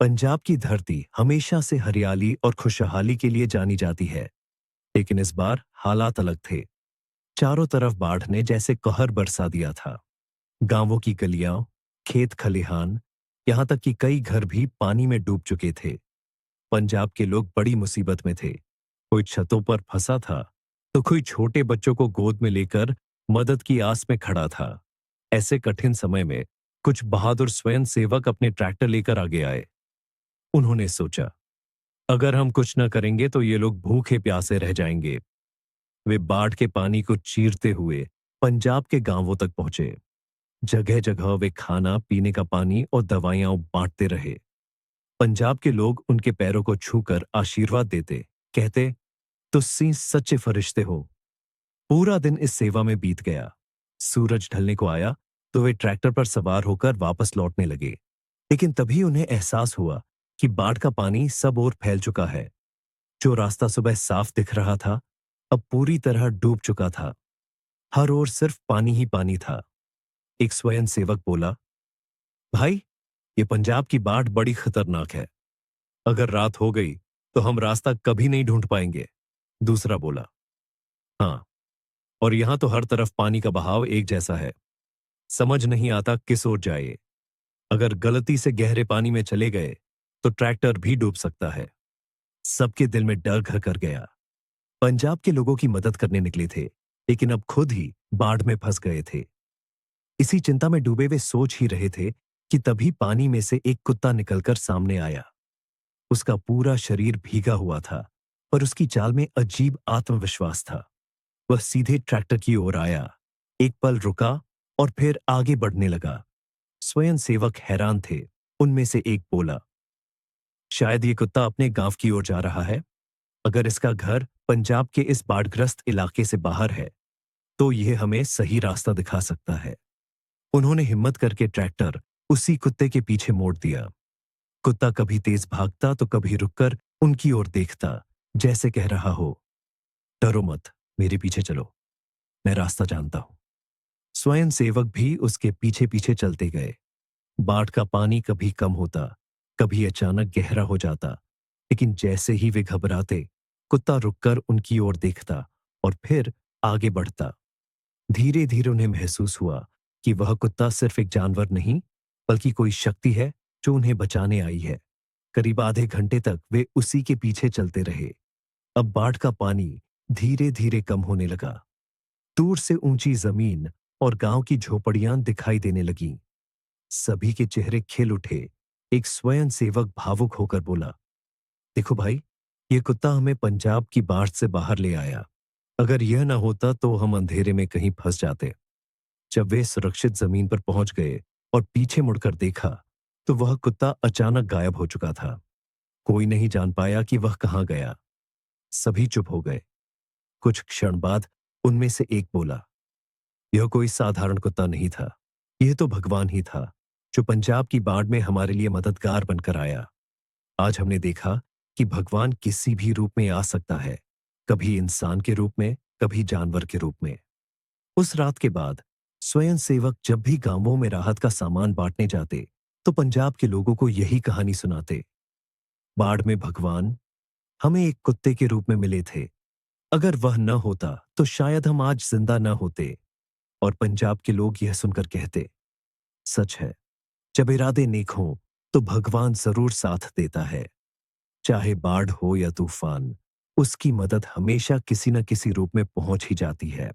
पंजाब की धरती हमेशा से हरियाली और खुशहाली के लिए जानी जाती है, लेकिन इस बार हालात अलग थे। चारों तरफ बाढ़ ने जैसे कहर बरसा दिया था। गांवों की गलियां, खेत खलिहान, यहां तक कि कई घर भी पानी में डूब चुके थे। पंजाब के लोग बड़ी मुसीबत में थे। कोई छतों पर फंसा था, तो कोई छोटे बच्चों को गोद में लेकर मदद की आस में खड़ा था। ऐसे कठिन समय में कुछ बहादुर स्वयं सेवक अपने ट्रैक्टर लेकर आगे आए। उन्होंने सोचा, अगर हम कुछ न करेंगे तो ये लोग भूखे प्यासे रह जाएंगे। वे बाढ़ के पानी को चीरते हुए पंजाब के गांवों तक पहुंचे। जगह जगह वे खाना पीने का पानी और दवाइयां बांटते रहे। पंजाब के लोग उनके पैरों को छूकर आशीर्वाद देते, कहते, तुस्सी सच्चे फरिश्ते हो। पूरा दिन इस सेवा में बीत गया। सूरज ढलने को आया तो वे ट्रैक्टर पर सवार होकर वापस लौटने लगे। लेकिन तभी उन्हें एहसास हुआ कि बाढ़ का पानी सब ओर फैल चुका है। जो रास्ता सुबह साफ दिख रहा था, अब पूरी तरह डूब चुका था। हर ओर सिर्फ पानी ही पानी था। एक स्वयं सेवक बोला, भाई, ये पंजाब की बाढ़ बड़ी खतरनाक है। अगर रात हो गई तो हम रास्ता कभी नहीं ढूंढ पाएंगे। दूसरा बोला, हाँ, और यहां तो हर तरफ पानी का बहाव एक जैसा है। समझ नहीं आता किस ओर जाए। अगर गलती से गहरे पानी में चले गए तो ट्रैक्टर भी डूब सकता है। सबके दिल में डर घर कर गया। पंजाब के लोगों की मदद करने निकले थे, लेकिन अब खुद ही बाढ़ में फंस गए थे। इसी चिंता में डूबे वे सोच ही रहे थे कि तभी पानी में से एक कुत्ता निकलकर सामने आया। उसका पूरा शरीर भीगा हुआ था, पर उसकी चाल में अजीब आत्मविश्वास था। वह सीधे ट्रैक्टर की ओर आया, एक पल रुका और फिर आगे बढ़ने लगा। स्वयं सेवक हैरान थे। उनमें से एक बोला, शायद ये कुत्ता अपने गांव की ओर जा रहा है। अगर इसका घर पंजाब के इस बाढ़ग्रस्त इलाके से बाहर है, तो यह हमें सही रास्ता दिखा सकता है। उन्होंने हिम्मत करके ट्रैक्टर उसी कुत्ते के पीछे मोड़ दिया। कुत्ता कभी तेज भागता तो कभी रुककर उनकी ओर देखता, जैसे कह रहा हो, डरो मत, मेरे पीछे चलो, मैं रास्ता जानता हूं। स्वयं सेवक भी उसके पीछे पीछे चलते गए। बाढ़ का पानी कभी कम होता, कभी अचानक गहरा हो जाता, लेकिन जैसे ही वे घबराते, कुत्ता रुककर उनकी ओर देखता और फिर आगे बढ़ता। धीरे धीरे उन्हें महसूस हुआ कि वह कुत्ता सिर्फ एक जानवर नहीं, बल्कि कोई शक्ति है जो उन्हें बचाने आई है। करीब आधे घंटे तक वे उसी के पीछे चलते रहे। अब बाढ़ का पानी धीरे धीरे कम होने लगा। दूर से ऊंची जमीन और गांव की झोपड़ियां दिखाई देने लगीं। सभी के चेहरे खिल उठे। एक स्वयं सेवक भावुक होकर बोला, देखो भाई, ये कुत्ता हमें पंजाब की बाढ़ से बाहर ले आया। अगर यह ना होता तो हम अंधेरे में कहीं फंस जाते। जब वे सुरक्षित जमीन पर पहुंच गए और पीछे मुड़कर देखा, तो वह कुत्ता अचानक गायब हो चुका था। कोई नहीं जान पाया कि वह कहां गया। सभी चुप हो गए। कुछ क्षण बाद उनमें से एक बोला, यह कोई साधारण कुत्ता नहीं था। यह तो भगवान ही था, जो पंजाब की बाढ़ में हमारे लिए मददगार बनकर आया। आज हमने देखा कि भगवान किसी भी रूप में आ सकता है, कभी इंसान के रूप में, कभी जानवर के रूप में। उस रात के बाद स्वयं सेवक जब भी गांवों में राहत का सामान बांटने जाते, तो पंजाब के लोगों को यही कहानी सुनाते। बाढ़ में भगवान हमें एक कुत्ते के रूप में मिले थे। अगर वह न होता तो शायद हम आज जिंदा न होते। और पंजाब के लोग यह सुनकर कहते, सच है, जब इरादे नेक हों तो भगवान जरूर साथ देता है। चाहे बाढ़ हो या तूफान, उसकी मदद हमेशा किसी न किसी रूप में पहुंच ही जाती है।